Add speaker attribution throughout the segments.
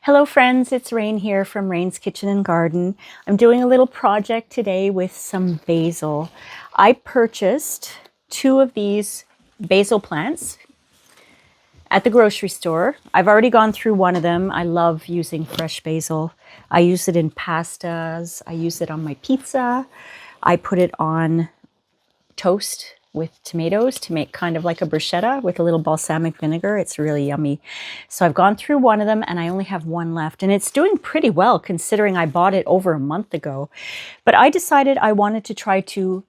Speaker 1: Hello friends, it's Rain here from Rain's Kitchen and Garden. I'm doing a little project today with some basil. I purchased 2 of these basil plants at the grocery store. I've already gone through one of them. I love using fresh basil. I use it in pastas. I use it on my pizza. I put it on toast with tomatoes to make kind of like a bruschetta with a little balsamic vinegar. It's really yummy. So I've gone through one of them and I only have one left, and it's doing pretty well considering I bought it over a month ago. But I decided I wanted to try to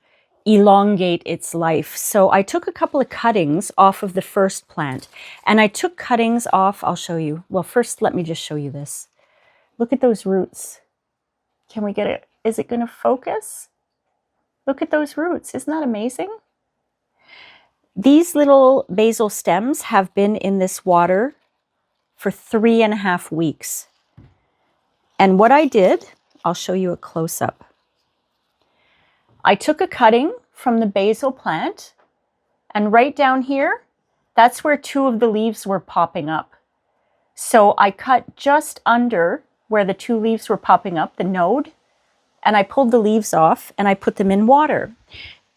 Speaker 1: elongate its life. So I took a couple of cuttings off of the first plant, and I took cuttings off. I'll show you. Well, first let me just show you this. Look at those roots. Can we get it? Is it going to focus? Look at those roots. Isn't that amazing? These little basil stems have been in this water for 3.5 weeks. And what I did, I'll show you a close-up. I took a cutting from the basil plant, and right down here, that's where 2 of the leaves were popping up. So I cut just under where the 2 leaves were popping up, the node, and I pulled the leaves off and I put them in water.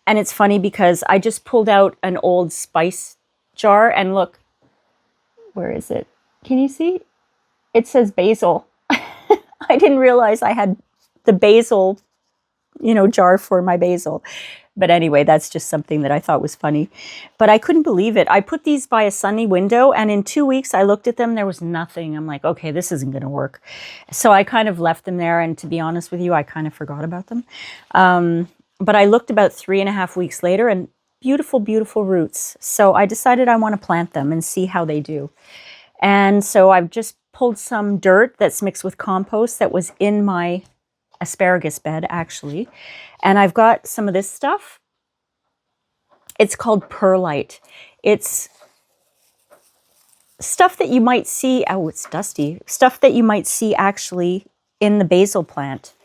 Speaker 1: And it's funny because I just pulled out an old spice jar, and look, where is it? Can you see? It says basil. I didn't realize I had the basil, jar for my basil. But anyway, that's just something that I thought was funny. But I couldn't believe it. I put these by a sunny window, and in 2 weeks I looked at them, there was nothing. I'm like, okay, this isn't going to work. So I kind of left them there, and to be honest with you, I kind of forgot about them. But I looked about 3.5 weeks later, and beautiful, beautiful roots. So I decided I want to plant them and see how they do. And so I've just pulled some dirt that's mixed with compost that was in my asparagus bed, actually. And I've got some of this stuff. It's called perlite. It's stuff that you might see, oh, it's dusty, stuff that you might see actually in the basil plant.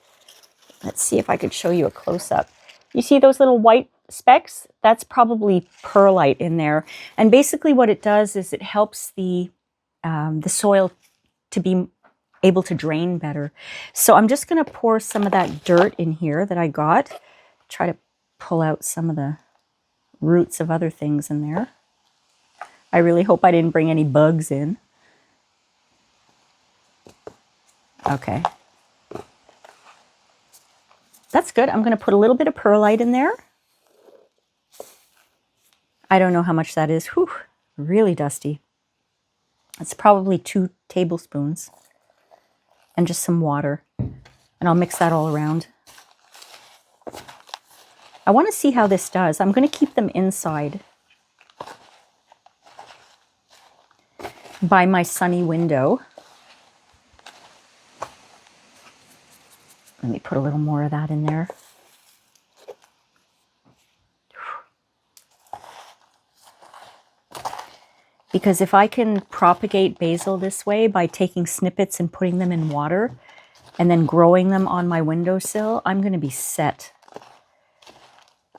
Speaker 1: Let's see if I could show you a close-up. You see those little white specks? That's probably perlite in there. And basically what it does is it helps the soil to be able to drain better. So I'm just going to pour some of that dirt in here that I got. Try to pull out some of the roots of other things in there. I really hope I didn't bring any bugs in. Okay. That's good. I'm going to put a little bit of perlite in there. I don't know how much that is. Whew, really dusty. It's probably 2 tablespoons. And just some water. And I'll mix that all around. I want to see how this does. I'm going to keep them inside by my sunny window. Let me put a little more of that in there. Because if I can propagate basil this way by taking snippets and putting them in water and then growing them on my windowsill, I'm going to be set.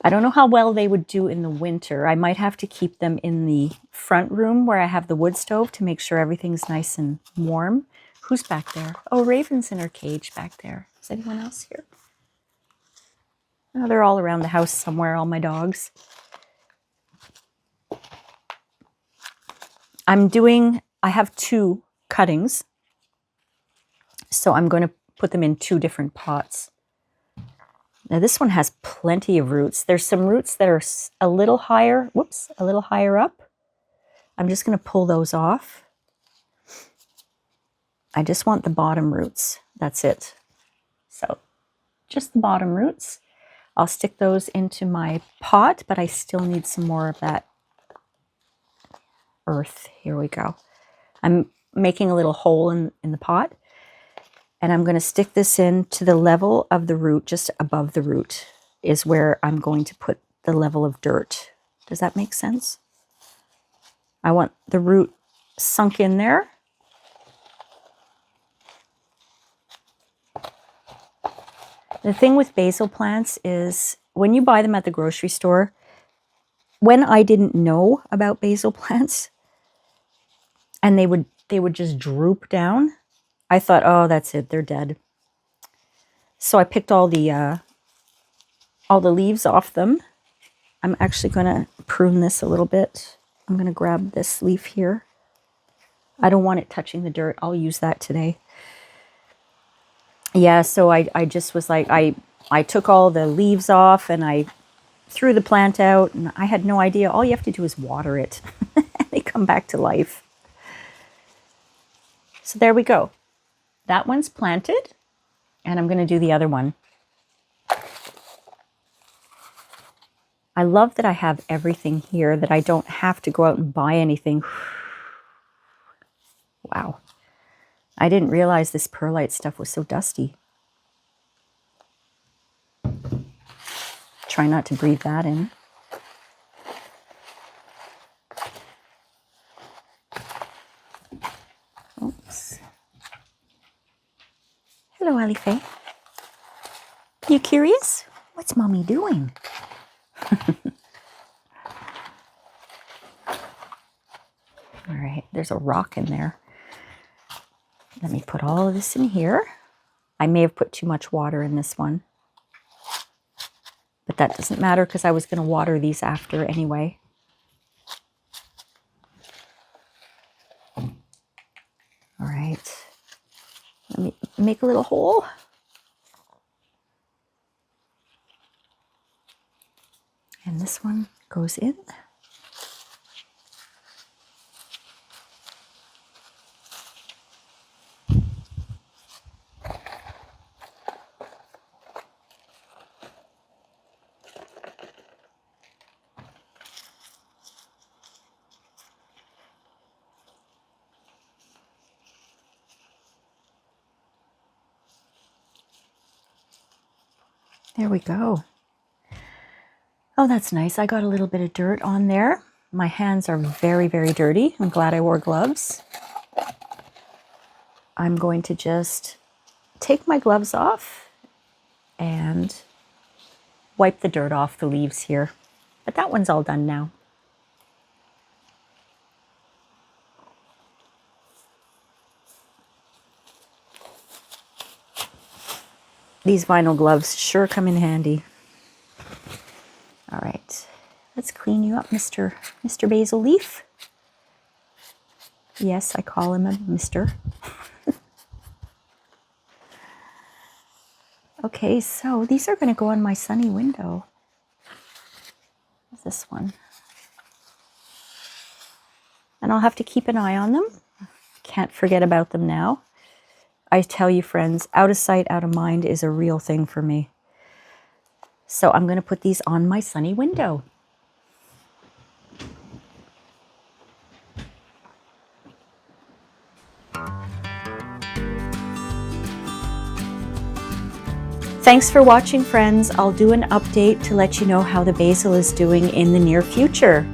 Speaker 1: I don't know how well they would do in the winter. I might have to keep them in the front room where I have the wood stove to make sure everything's nice and warm. Who's back there? Oh, Raven's in her cage back there. Is anyone else here? Oh, they're all around the house somewhere, all my dogs. I have 2 cuttings, so I'm going to put them in 2 different pots. Now this one has plenty of roots. There's some roots that are a little higher, a little higher up. I'm just going to pull those off. I just want the bottom roots. That's it. So just the bottom roots. I'll stick those into my pot, but I still need some more of that earth. Here we go. I'm making a little hole in the pot, and I'm going to stick this in to the level of the root. Just above the root is where I'm going to put the level of dirt. Does that make sense? I want the root sunk in there. The thing with basil plants is when you buy them at the grocery store, when I didn't know about basil plants and they would just droop down, I thought, oh, that's it, they're dead. So I picked all the leaves off them. I'm actually going to prune this a little bit. I'm going to grab this leaf here. I don't want it touching the dirt. I'll use that today. Yeah, so I just was like, I took all the leaves off and I threw the plant out, and I had no idea. All you have to do is water it. They come back to life. So there we go. That one's planted, and I'm going to do the other one. I love that I have everything here, that I don't have to go out and buy anything. Wow. I didn't realize this perlite stuff was so dusty. Try not to breathe that in. Oops. Hello, Ali Faye. You curious? What's Mommy doing? All right, there's a rock in there. Let me put all of this in here. I may have put too much water in this one, but that doesn't matter because I was going to water these after anyway. All right, let me make a little hole. And this one goes in. There we go. Oh, that's nice. I got a little bit of dirt on there. My hands are very, very dirty. I'm glad I wore gloves. I'm going to just take my gloves off and wipe the dirt off the leaves here. But that one's all done now. These vinyl gloves sure come in handy. All right, let's clean you up, Mr. Basil Leaf. Yes, I call him a Mr. Okay, so these are going to go on my sunny window. This one. And I'll have to keep an eye on them. Can't forget about them now. I tell you, friends, out of sight, out of mind is a real thing for me. So I'm going to put these on my sunny window. Thanks for watching, friends. I'll do an update to let you know how the basil is doing in the near future.